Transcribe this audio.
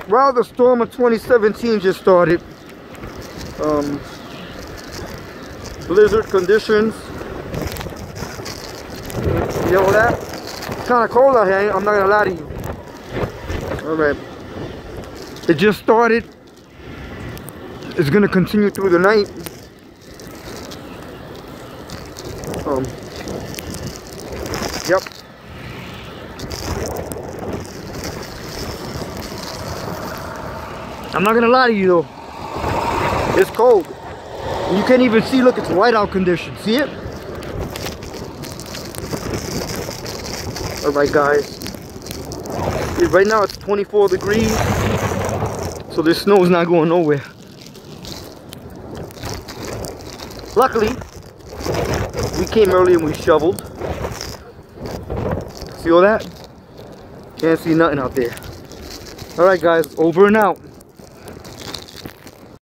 Well, the storm of 2017 just started. Blizzard conditions. You know that? It's kind of cold out here, I'm not gonna lie to you. Alright. It just started. It's gonna continue through the night. Yep. I'm not gonna lie to you though. It's cold. You can't even see, look, it's whiteout condition. See it? Alright guys. Right now it's 24 degrees. So this snow is not going nowhere. Luckily, we came early and we shoveled. See all that? Can't see nothing out there. Alright guys, over and out.